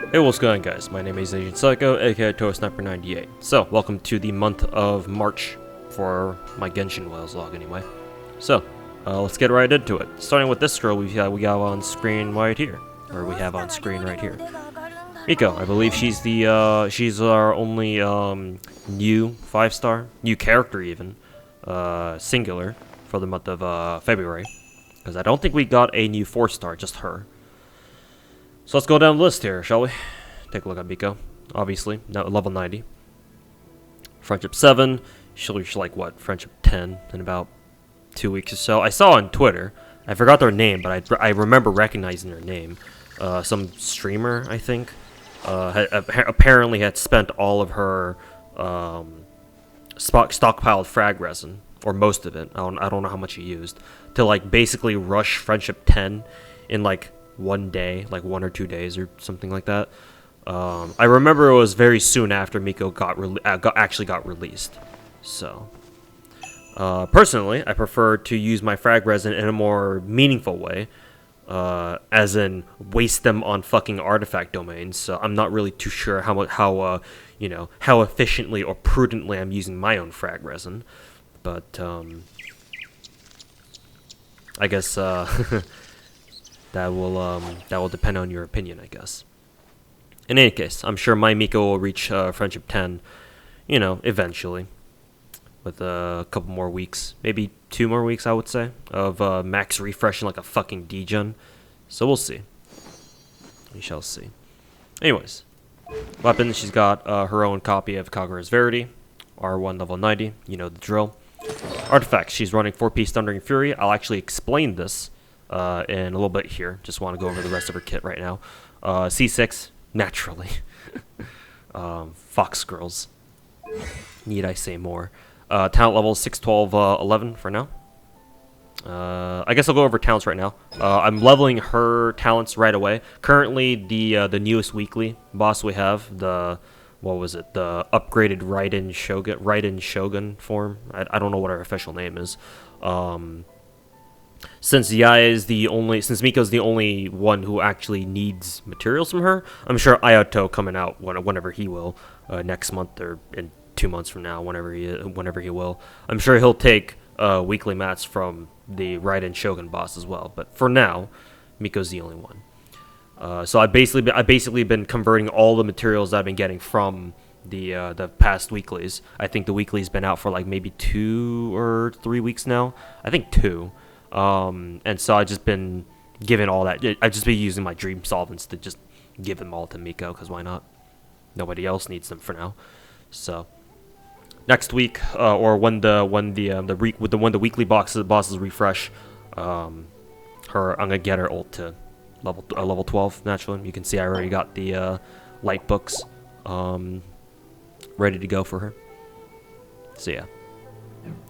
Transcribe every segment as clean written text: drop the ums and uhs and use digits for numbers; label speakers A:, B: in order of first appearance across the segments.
A: Hey, what's going on, guys? My name is Agent Psycho, aka Sniper98. So, welcome to the month of March for my Genshin Whales log, anyway. So, let's get right into it. Starting with this girl we have on screen right here, or we have on screen right here. Biko, I believe she's our only new 5-star, new character even, singular for the month of February, because I don't think we got a new 4-star, just her. So let's go down the list here, shall we? Take a look at Biko. Obviously, now level 90. Friendship 7. She'll reach like what? Friendship 10 in about 2 weeks or so. I saw on Twitter. I forgot their name, but I remember recognizing their name. Some streamer, I think, apparently had spent all of her stockpiled frag resin, or most of it. I don't know how much he used to like basically rush Friendship 10 in like 1 day, like 1 or 2 days or something like that. I remember it was very soon after Miko actually got released. So, personally, I prefer to use my frag resin in a more meaningful way, as in waste them on fucking artifact domains. So I'm not really too sure how efficiently or prudently I'm using my own frag resin, but I guess that will depend on your opinion, I guess. In any case, I'm sure my Miko will reach Friendship 10, eventually, with a couple more weeks, maybe 2 more weeks, I would say, of max refreshing like a fucking degen. So we'll see. We shall see. Anyways, weapons, she's got her own copy of Kagura's Verity, R1 level 90, you know the drill. Artifacts, she's running 4-piece Thundering Fury. I'll actually explain this in a little bit here. Just want to go over the rest of her kit right now. C6, naturally. Fox girls. Need I say more? Talent level 6, 12, 11 for now. I guess I'll go over talents right now. I'm leveling her talents right away. Currently, the newest weekly boss we have, the upgraded Raiden Shogun form. I don't know what her official name is. Since Miko's the only one who actually needs materials from her, I'm sure Ayato coming out whenever he will, next month or in 2 months from now, whenever he will. I'm sure he'll take weekly mats from the Raiden Shogun boss as well. But for now, Miko's the only one. So I've basically been converting all the materials that I've been getting from the past weeklies. I think the weekly's been out for like maybe 2 or 3 weeks now. I think 2. And so I've just been giving all that. I've just been using my dream solvents to just give them all to Miko, because why not? Nobody else needs them for now. So next week, or when the weekly bosses refresh, I'm gonna get her ult to level 12 naturally. You can see I already got the light books ready to go for her. So yeah.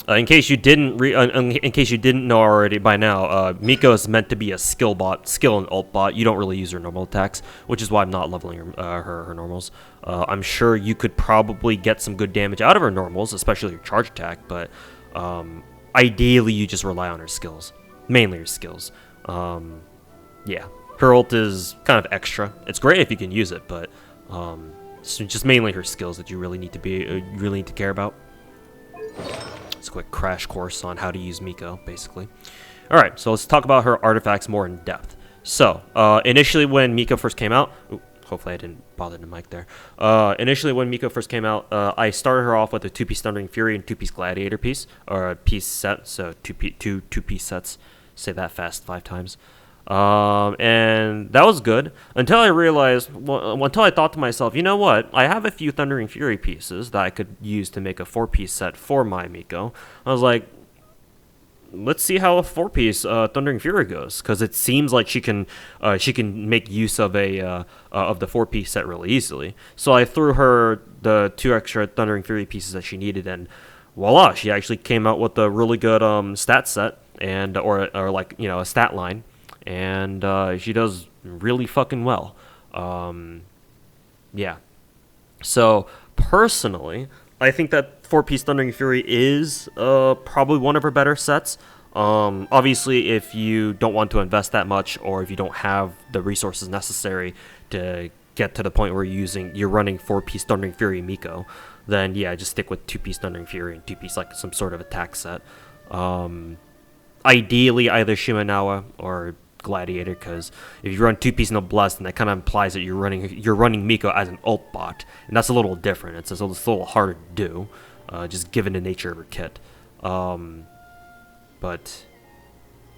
A: In case you didn't know already by now, Miko is meant to be a skill and ult bot. You don't really use her normal attacks, which is why I'm not leveling her normals. I'm sure you could probably get some good damage out of her normals, especially her charge attack, but ideally you just rely on her skills, mainly her skills. Yeah, her ult is kind of extra. It's great if you can use it, but it's just mainly her skills that you really need to care about. It's a quick crash course on how to use Miko, basically. Alright, so let's talk about her artifacts more in depth. So, initially when Miko first came out... Ooh, hopefully I didn't bother the mic there. Initially when Miko first came out, I started her off with a 2-piece Thundering Fury and 2-piece Gladiator piece, or a piece set, so two-piece sets. Say that fast 5 times. And that was good until I realized, until I thought to myself, you know what? I have a few Thundering Fury pieces that I could use to make a 4-piece set for my Miko. I was like, let's see how a 4-piece Thundering Fury goes, because it seems like she can make use of the 4-piece set really easily. So I threw her the 2 extra Thundering Fury pieces that she needed, and voila, she actually came out with a really good stat set or a stat line. And she does really fucking well. Yeah. So, personally, I think that 4-piece Thundering Fury is probably one of her better sets. Obviously, if you don't want to invest that much, or if you don't have the resources necessary to get to the point where you're running 4-piece Thundering Fury Miko, then yeah, just stick with 2-piece Thundering Fury and 2-piece like some sort of attack set. Ideally either Shimenawa or Gladiator, because if you run 2-piece Noblesse, then that kind of implies that you're running Miko as an ult bot, and that's a little different. It's a little harder to do, just given the nature of her kit. But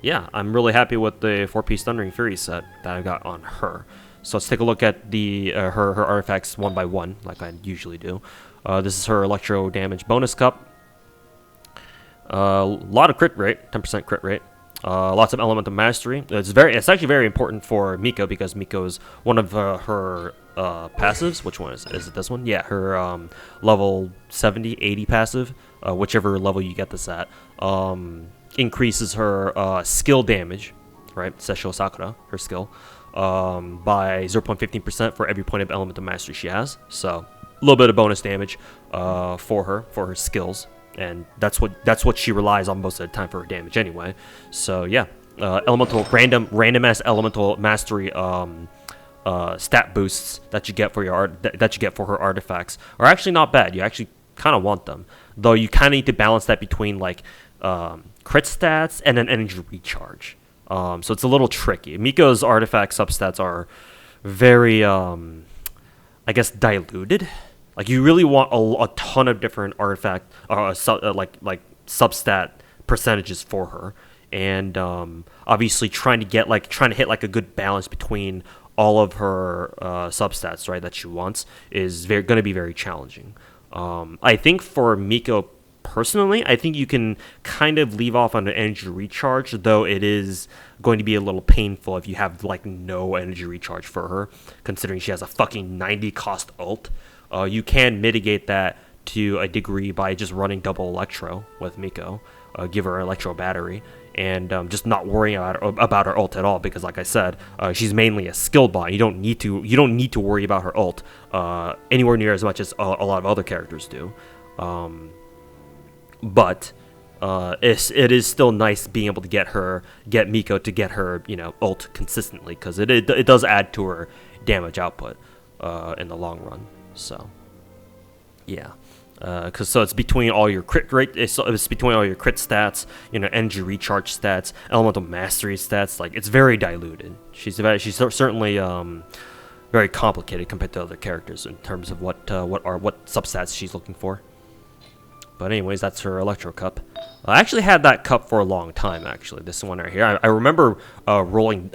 A: yeah, I'm really happy with the 4-piece Thundering Fury set that I got on her. So let's take a look at the her artifacts one by one, like I usually do. This is her Electro Damage Bonus Cup. A lot of crit rate, 10% crit rate. Lots of Elemental Mastery. It's actually very important for Miko, because Miko is one of her passives. Which one is it? This one? Yeah, her level 70, 80 passive, whichever level you get this at, increases her skill damage, right? Sessho Sakura, her skill, by 0.15% for every point of Elemental Mastery she has. So a little bit of bonus damage for her skills. And that's what she relies on most of the time for her damage anyway. So yeah, random ass elemental mastery stat boosts that you get for her artifacts are actually not bad. You actually kind of want them, though. You kind of need to balance that between like crit stats and an energy recharge. So it's a little tricky. Miko's artifact substats are very I guess diluted. Like, you really want a ton of different artifact, like substat percentages for her, and obviously trying to hit like a good balance between all of her substats, right, that she wants is going to be very challenging. I think for Miko personally, I think you can kind of leave off on an energy recharge, though it is going to be a little painful if you have like no energy recharge for her, considering she has a fucking 90 cost ult. You can mitigate that to a degree by just running double Electro with Miko, give her Electro Battery, and just not worrying about her ult at all, because like I said, she's mainly a skill bot. You don't need to worry about her ult anywhere near as much as a lot of other characters do. But it is still nice being able to get Miko to get her, ult consistently, because it does add to her damage output in the long run. So yeah, so it's between all your crit rate, it's between all your crit stats, energy recharge stats, elemental mastery stats. Like, it's very diluted. She's certainly very complicated compared to other characters in terms of what substats she's looking for. But anyways, that's her Electro Cup. I actually had that cup for a long time, actually. This one right here. I remember rolling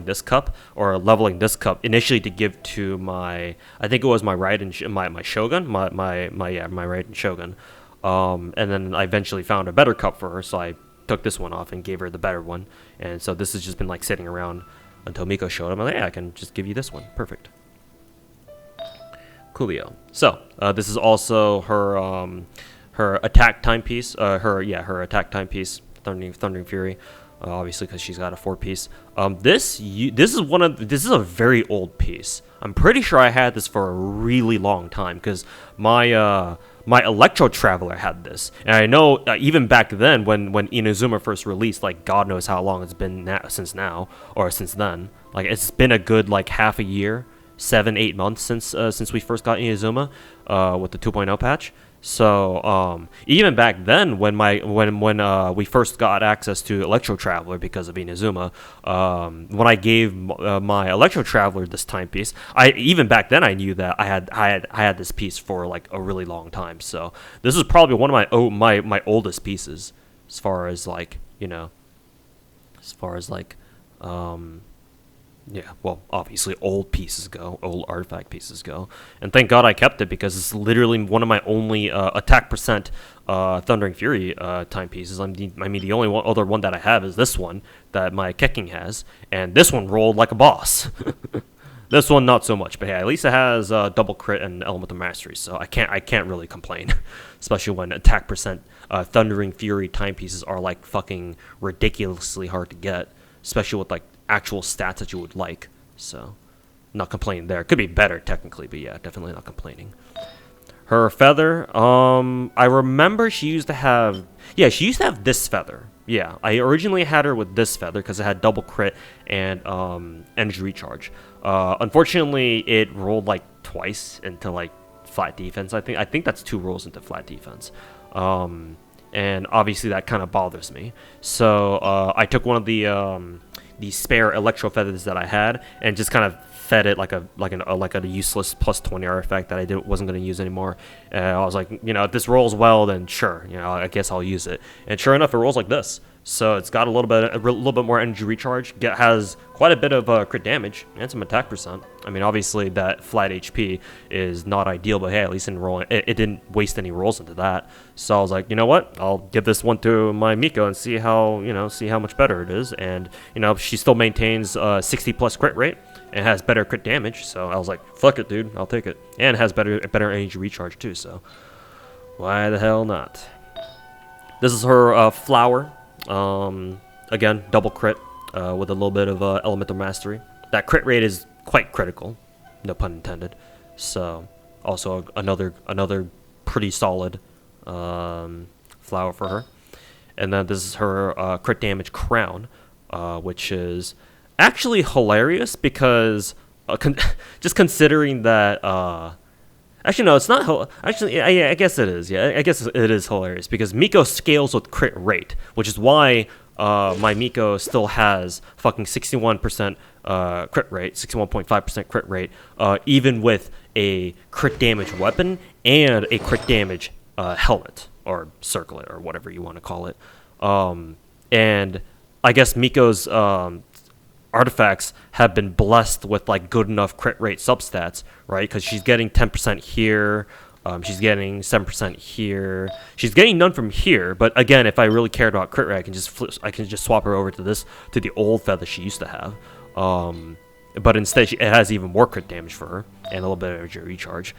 A: this cup, or leveling this cup, initially to give to I think it was my Raiden, my Shogun, my Raiden Shogun. And then I eventually found a better cup for her, so I took this one off and gave her the better one. And so this has just been like sitting around until Miko showed up. I'm like, yeah, I can just give you this one. Perfect. Coolio. So this is also her attack timepiece, her attack timepiece, Thundering Fury, obviously because she's got a 4-piece. This is a very old piece. I'm pretty sure I had this for a really long time, because my Electro Traveler had this, and I know even back then when Inazuma first released, like God knows how long it's been since then. Like, it's been a good like half a year, 7-8 months since we first got Inazuma with the 2.0 patch. So even back then, when we first got access to Electro Traveler because of Inazuma, when I gave my Electro Traveler this timepiece, even back then I knew that I had this piece for like a really long time. So this is probably one of my oldest pieces, as far as like yeah, well, obviously old artifact pieces go, and thank God I kept it, because it's literally one of my only attack percent Thundering Fury timepieces. I mean, the only other one that I have is this one that my Keking has, and this one rolled like a boss. This one not so much, but hey, at least it has double crit and elemental mastery, so I can't really complain, especially when attack percent Thundering Fury timepieces are like fucking ridiculously hard to get, especially with like actual stats that you would like. So not complaining there. Could be better technically, but yeah, definitely not complaining. Her feather, I remember she used to have this feather. Yeah, I originally had her with this feather because it had double crit and energy recharge. Unfortunately, it rolled like twice into like flat defense. I think that's 2 rolls into flat defense. And obviously that kind of bothers me. So I took one of the spare electro feathers that I had and just kind of fed it like a useless plus 20 artifact that I wasn't going to use anymore. I was like, if this rolls well, then sure, I guess I'll use it. And sure enough, it rolls like this. So it's got a little bit more energy recharge. Has quite a bit of crit damage and some attack percent. I mean, obviously that flat HP is not ideal, but hey, at least in rolling, it didn't waste any rolls into that. So I was like, you know what? I'll give this one to my Miko and see how much better it is. And she still maintains 60 plus crit rate and has better crit damage. So I was like, fuck it, dude, I'll take it. And has better energy recharge too. So why the hell not? This is her flower. Again, double crit with a little bit of elemental mastery. That crit rate is quite critical, no pun intended. So also another pretty solid flower for her. And then this is her crit damage crown, which is actually hilarious because just considering that. Actually, no, it's not. Actually, yeah, I guess it is. Yeah, I guess it is hilarious because Miko scales with crit rate, which is why my Miko still has fucking 61% crit rate, 61.5% crit rate, even with a crit damage weapon and a crit damage helmet or circlet or whatever you want to call it. And I guess Miko's artifacts have been blessed with like good enough crit rate substats, right? Because she's getting 10% here, she's getting 7% here, she's getting none from here. But again, if I really cared about crit rate, I can just swap her over to the old feather she used to have. But instead, it has even more crit damage for her and a little bit of energy recharge.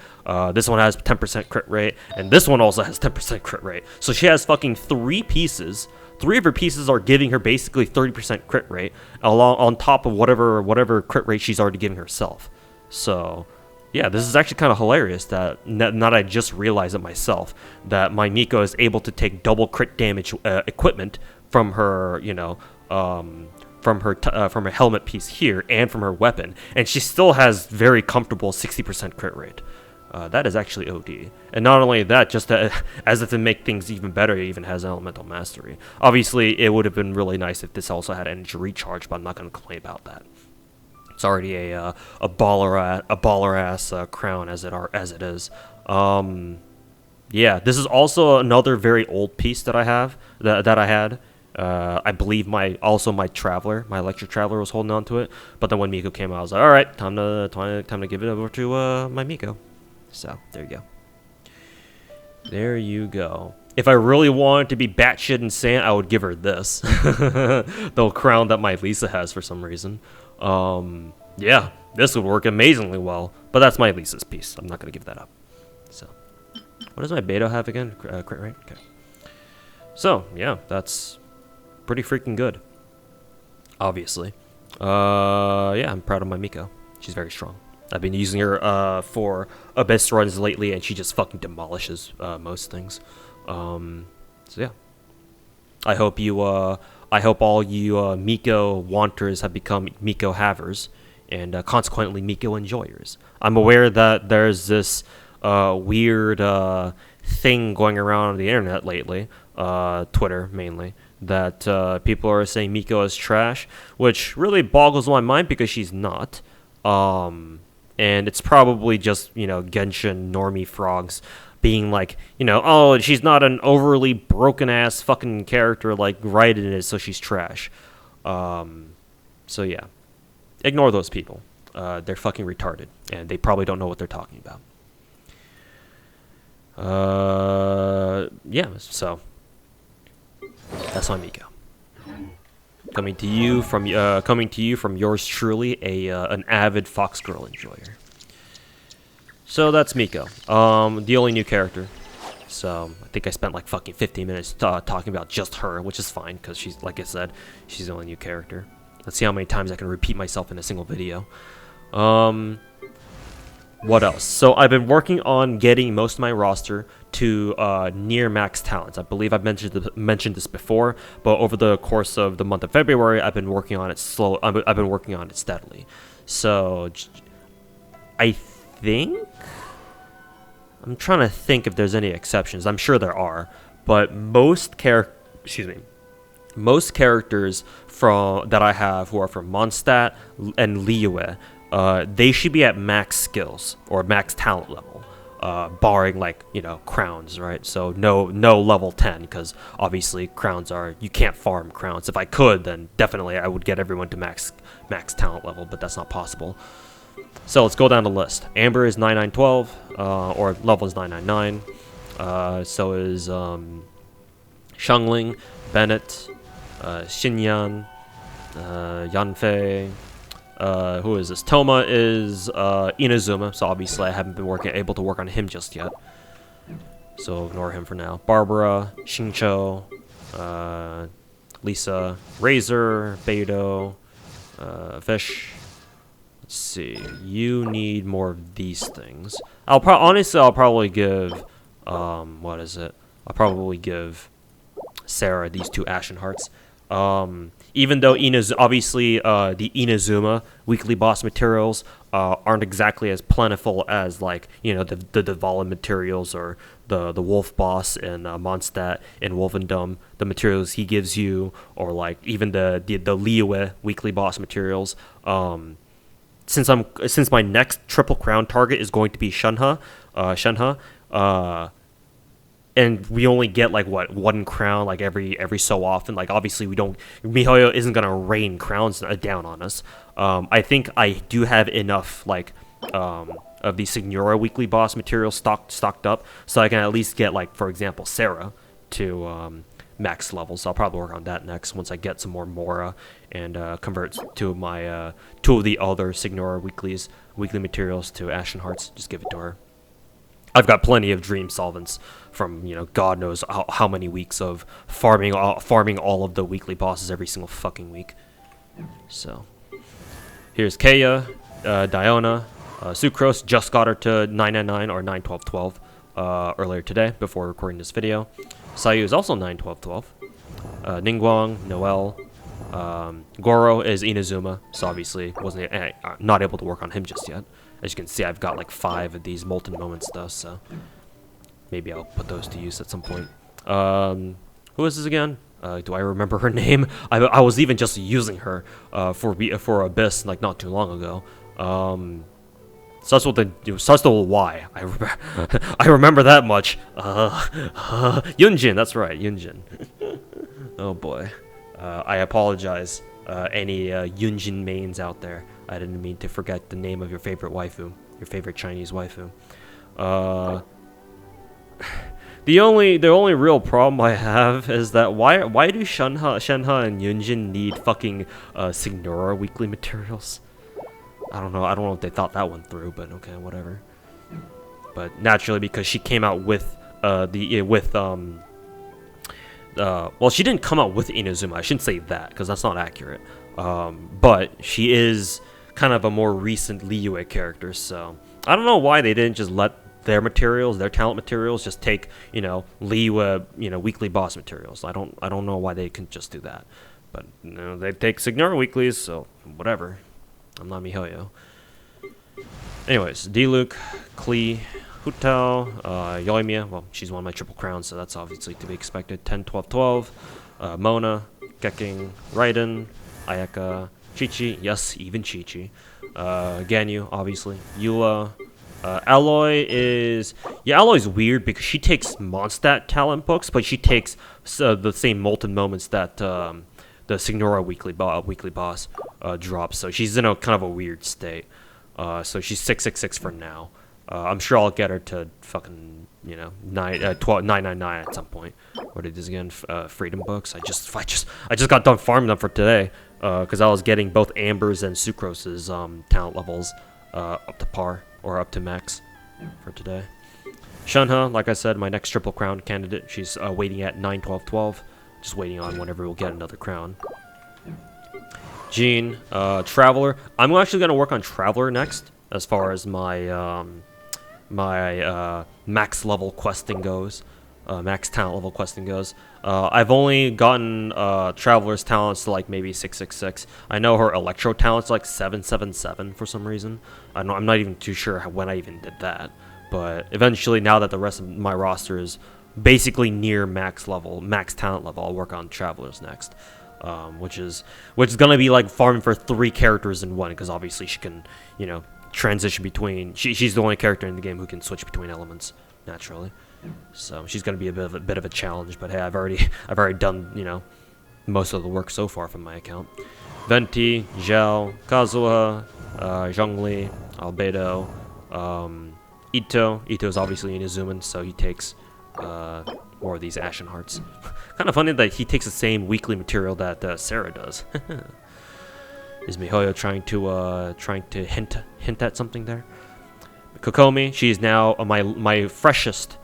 A: This one has 10% crit rate, and this one also has 10% crit rate. So she has fucking 3 pieces. 3 of her pieces are giving her basically 30% crit rate, on top of whatever crit rate she's already giving herself. So, yeah, this is actually kind of hilarious that not I just realized it myself that my Miko is able to take double crit damage equipment from her, from her helmet piece here and from her weapon, and she still has very comfortable 60% crit rate. That is actually OD. And not only that, just as if to make things even better, it even has elemental mastery. Obviously, it would have been really nice if this also had energy recharge, but I'm not going to complain about that. It's already a baller ass crown as it is. Yeah, this is also another very old piece that I have that I had. I believe my traveler, my electric traveler, was holding on to it. But then when Miko came out, I was like, all right, time to give it over to my Miko. So there you go. There you go. If I really wanted to be batshit insane, I would give her this, the crown that my Lisa has for some reason. Yeah, this would work amazingly well. But that's my Lisa's piece. I'm not gonna give that up. So, what does my Beto have again? Crit rate. Okay. So yeah, that's pretty freaking good. Obviously. Yeah, I'm proud of my Miko. She's very strong. I've been using her for abyss runs lately, and she just fucking demolishes most things. So yeah, I hope all you Miko wanters have become Miko havers, and consequently Miko enjoyers. I'm aware that there's this weird thing going around on the internet lately, Twitter mainly, that people are saying Miko is trash, which really boggles my mind because she's not. And it's probably just, Genshin normie frogs being like, oh, she's not an overly broken-ass fucking character like Raiden is, so she's trash. So yeah. Ignore those people. They're fucking retarded, and they probably don't know what they're talking about. Yeah, so that's my Miko. Coming to you from yours truly, an avid Fox Girl enjoyer. So that's Miko, the only new character. So I think I spent like fucking 15 minutes talking about just her, which is fine because she's, like I said, she's the only new character. Let's see how many times I can repeat myself in a single video. What else? So I've been working on getting most of my roster to near max talents. I believe I've mentioned this before, but over the course of the month of February, I've been working on it I've been working on it steadily. So I think, I'm trying to think if there's any exceptions. I'm sure there are, but most characters from that I have who are from Mondstadt and Liyue, they should be at max skills or max talent level, barring like, you know, crowns, right? So no level 10, because obviously crowns are, you can't farm crowns. If I could, then definitely I would get everyone to max talent level, but that's not possible. So let's go down the list. Amber is 9912, or level is 999. So is Xiangling, Bennett, Xinyan, Yanfei. Who is this? Toma is Inazuma, so obviously I haven't been able to work on him just yet. So ignore him for now. Barbara, Xingqiu, Lisa, Razor, Beidou, Fish. Let's see. You need more of these things. Honestly, I'll probably give what is it? I'll probably give Sarah these 2 Ashen Hearts. Even though obviously the Inazuma weekly boss materials aren't exactly as plentiful as, like, you know, the Dvalin materials or the wolf boss in Mondstadt and Wolfendom, the materials he gives you, or like even the Liyue weekly boss materials. Since my next triple crown target is going to be Shenhe, and we only get like what, 1 crown like every so often. Like obviously miHoYo isn't gonna rain crowns down on us. I think I do have enough like of the Signora weekly boss materials stocked up, so I can at least get, like, for example, Sarah to max level. So I'll probably work on that next once I get some more Mora and convert two of the other Signora weekly materials to Ashen Hearts. Just give it to her. I've got plenty of dream solvents from, you know, God knows how many weeks of farming all of the weekly bosses every single fucking week. So here's Kaya, Diona, Sucrose. Just got her to 999 or 91212 earlier today before recording this video. Sayu is also 91212. Ningguang, Noelle, Goro is Inazuma, so obviously wasn't not able to work on him just yet. As you can see, I've got like 5 of these Molten Moments though, so maybe I'll put those to use at some point. Who is this again? Do I remember her name? I was even just using her for Abyss like not too long ago. So that's the why. I remember that much. Yunjin, that's right, Yunjin. Oh boy. I apologize, any Yunjin mains out there. I didn't mean to forget the name of your favorite waifu, your favorite Chinese waifu. The only real problem I have is that why do Shenhe and Yunjin need fucking Signora weekly materials? I don't know if they thought that one through, but okay, whatever. But naturally, because she came out with well, she didn't come out with Inazuma. I shouldn't say that because that's not accurate. But she is kind of a more recent Liyue character, so I don't know why they didn't just let their talent materials, just take, you know, Liyue, you know, weekly boss materials. I don't know why they couldn't just do that. But, you know, they take Signora weeklies, so whatever. I'm not miHoYo. Anyways, Diluc, Klee, Hutao, Yoimiya. Well, she's one of my triple crowns, so that's obviously to be expected. 10, 12, 12. Mona, Gekking, Raiden, Ayaka, Chi-Chi. Yes, even Chi-Chi. Ganyu, obviously. Eula. Alloy is... Yeah, Alloy's weird because she takes Mondstadt talent books, but she takes the same Molten Moments that the Signora weekly boss drops. So she's in a kind of a weird state. So she's 666 for now. I'm sure I'll get her to fucking, you know, 999 at some point. What it is again? Freedom books. I just got done farming them for today because I was getting both Amber's and Sucrose's talent levels up to par or up to max for today. Shenhe, like I said, my next triple crown candidate. She's waiting at 9, 12, 12. Just waiting on whenever we'll get another crown. Jean, Traveler. I'm actually gonna work on Traveler next, as far as my max level questing goes. max talent level questing goes. I've only gotten Traveler's talents to like maybe 666. I know her Electro talent's like 777 for some reason. I'm not even too sure when I even did that. But eventually, now that the rest of my roster is basically near max talent level, I'll work on Travelers next. Which is gonna be like farming for 3 characters in one, because obviously she can, transition between. She's the only character in the game who can switch between elements naturally. So she's gonna be a bit of a challenge. But hey, I've already done most of the work so far from my account. Venti, Zhao, Kazuha, Zhongli, Albedo, Ito. Ito's obviously Inazuman, so he takes more of these Ashen Hearts. Kind of funny that he takes the same weekly material that Sarah does. Is Mihoyo trying to hint at something there? Kokomi, she's now my freshest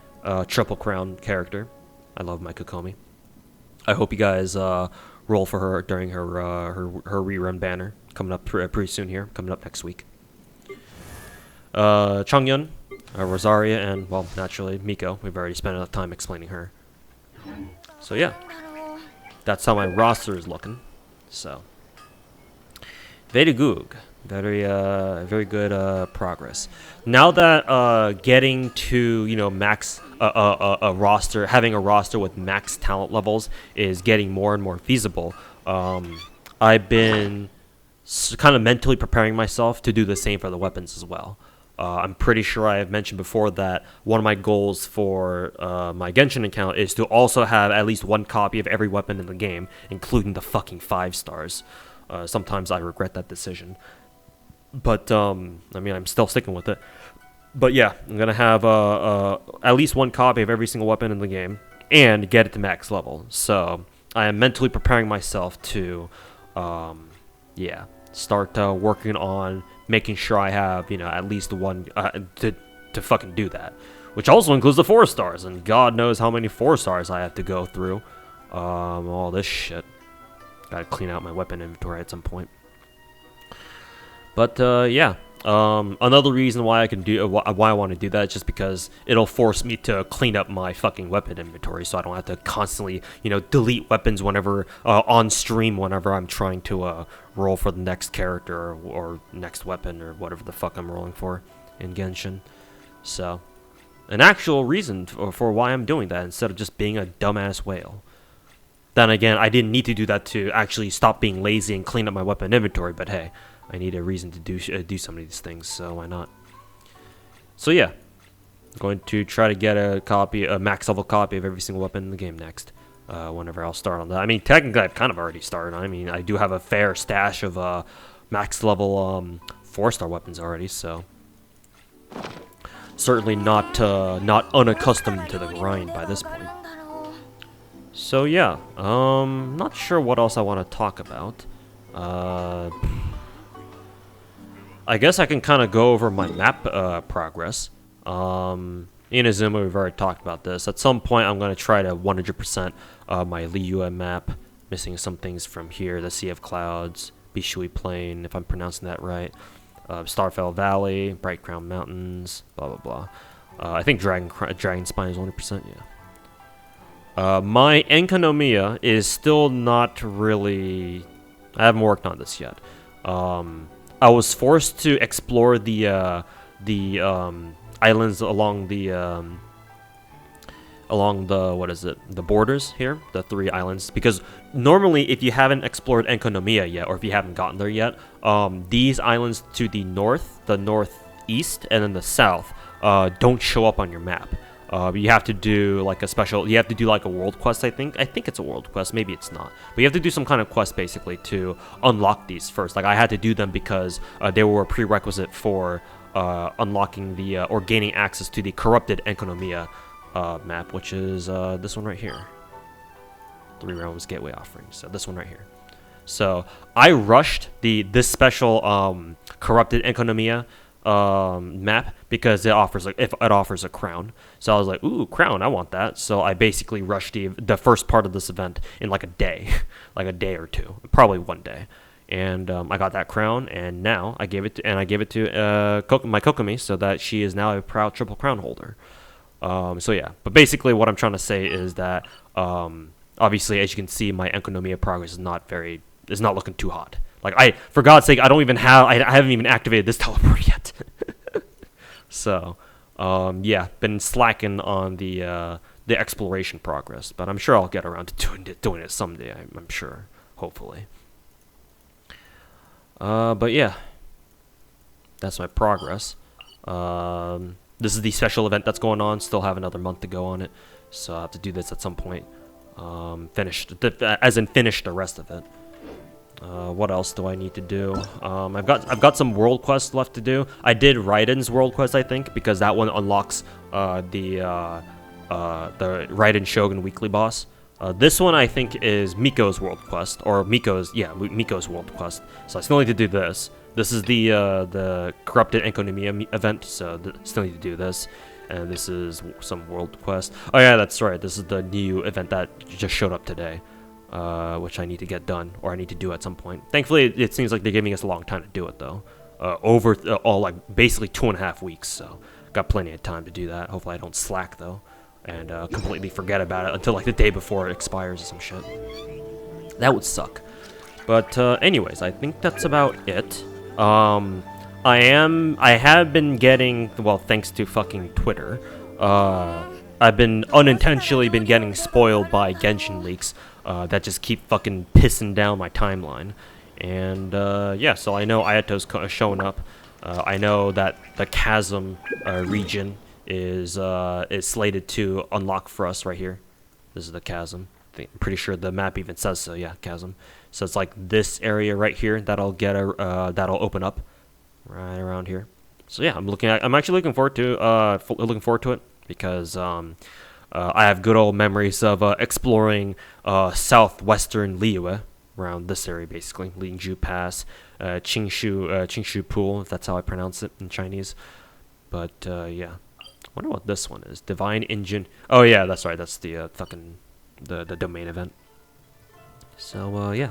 A: Triple Crown character. I love my Kokomi. I hope you guys roll for her during her rerun banner coming up pretty soon here, coming up next week. Chongyun, Rosaria, and, well, naturally, Miko. We've already spent enough time explaining her. So, yeah. That's how my roster is looking. So. Very good. Very good progress. Now that getting to, max a roster, having a roster with max talent levels is getting more and more feasible, I've been kind of mentally preparing myself to do the same for the weapons as well. I'm pretty sure I have mentioned before that one of my goals for my Genshin account is to also have at least 1 copy of every weapon in the game, including the fucking 5 stars. Sometimes I regret that decision. But, I'm still sticking with it. But yeah, I'm going to have at least 1 copy of every single weapon in the game and get it to max level. So I am mentally preparing myself to, start working on making sure I have, at least 1 to fucking do that. Which also includes the 4 stars, and God knows how many 4 stars I have to go through. All this shit. Gotta clean out my weapon inventory at some point. But, yeah. Another reason why why I want to do that is just because it'll force me to clean up my fucking weapon inventory, so I don't have to constantly, delete weapons whenever on stream whenever I'm trying to roll for the next character or next weapon or whatever the fuck I'm rolling for in Genshin. So, an actual reason for why I'm doing that instead of just being a dumbass whale. Then again, I didn't need to do that to actually stop being lazy and clean up my weapon inventory, but hey, I need a reason to do some of these things, so why not? So yeah, I'm going to try to get a max level copy of every single weapon in the game next, whenever I'll start on that. I mean, technically I've kind of already started. I mean, I do have a fair stash of max level 4-star weapons already, so certainly not unaccustomed to the grind by this point. So yeah, not sure what else I want to talk about. I guess I can kind of go over my map progress. Inazuma, we've already talked about this. At some point, I'm going to try to 100% my Liyue map, missing some things from here, the Sea of Clouds, Bishui Plain, if I'm pronouncing that right, Starfell Valley, Bright Crown Mountains, blah, blah, blah. I think Dragon Spine is 100%, yeah. My Enkanomiya is still not really... I haven't worked on this yet. I was forced to explore the islands along the the borders here, the 3 islands, because normally if you haven't explored Enkanomiya yet, or if you haven't gotten there yet, these islands to the northeast, and then the south don't show up on your map. You have to do like a world quest, I think it's a world quest, maybe it's not, but you have to do some kind of quest basically to unlock these first. Like I had to do them because they were a prerequisite for unlocking or gaining access to the corrupted Enkanomiya map, which is this one right here, 3 Realms Gateway Offerings, so this one right here. So I rushed this special corrupted Enkanomiya map because it offers a crown. So I was like, ooh, crown, I want that. So I basically rushed the first part of this event in like a day, like a day or two, probably 1 day, and I got that crown, and now I gave it to my Kokomi, so that she is now a proud triple crown holder. So yeah, but basically what I'm trying to say is that obviously, as you can see, my economia progress is not looking too hot. Like for God's sake, I haven't even activated this teleport yet. So yeah, been slacking on the exploration progress, but I'm sure I'll get around to doing it someday. I'm sure, hopefully. But yeah, that's my progress. This is the special event that's going on. Still have another month to go on it, so I have to do this at some point. Finish the rest of it. What else do I need to do? I've got some world quests left to do. I did Raiden's world quest, I think, because that one unlocks the Raiden Shogun weekly boss. This one I think is Miko's world quest, or Miko's world quest. So I still need to do this. This is the corrupted Enconomia event, so still need to do this. And this is some world quest. Oh yeah, that's right. This is the new event that just showed up today, which I need to get done, or I need to do at some point. Thankfully, it seems like they're giving us a long time to do it though. Like basically 2.5 weeks, so got plenty of time to do that. Hopefully I don't slack though, and completely forget about it until like the day before it expires or some shit. That would suck. But anyways, I think that's about it. I have been getting, well, thanks to fucking Twitter, I've been unintentionally getting spoiled by Genshin leaks, that just keep fucking pissing down my timeline. And, yeah, so I know Ayato's showing up. I know that the Chasm, region is slated to unlock for us right here. This is the Chasm. I'm pretty sure the map even says so, yeah, Chasm. So it's like this area right here that'll open up. Right around here. So yeah, I'm actually looking forward to it because I have good old memories of exploring southwestern Liyue, around this area basically, Lingzhu Pass, Qingshu Pool, if that's how I pronounce it in Chinese. But yeah, I wonder what this one is. Divine Engine. Oh yeah, that's right. That's the fucking the domain event. So yeah,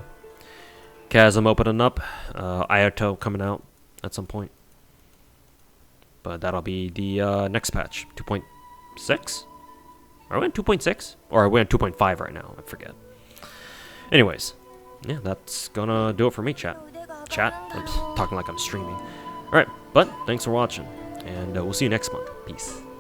A: Chasm opening up, Ayato coming out at some point, but that'll be the next patch, 2.6. Are we on 2.6 or are we on 2.5 right now? I forget. Anyways, yeah, that's gonna do it for me, chat. I'm talking like I'm streaming. All right, but thanks for watching, and we'll see you next month. Peace.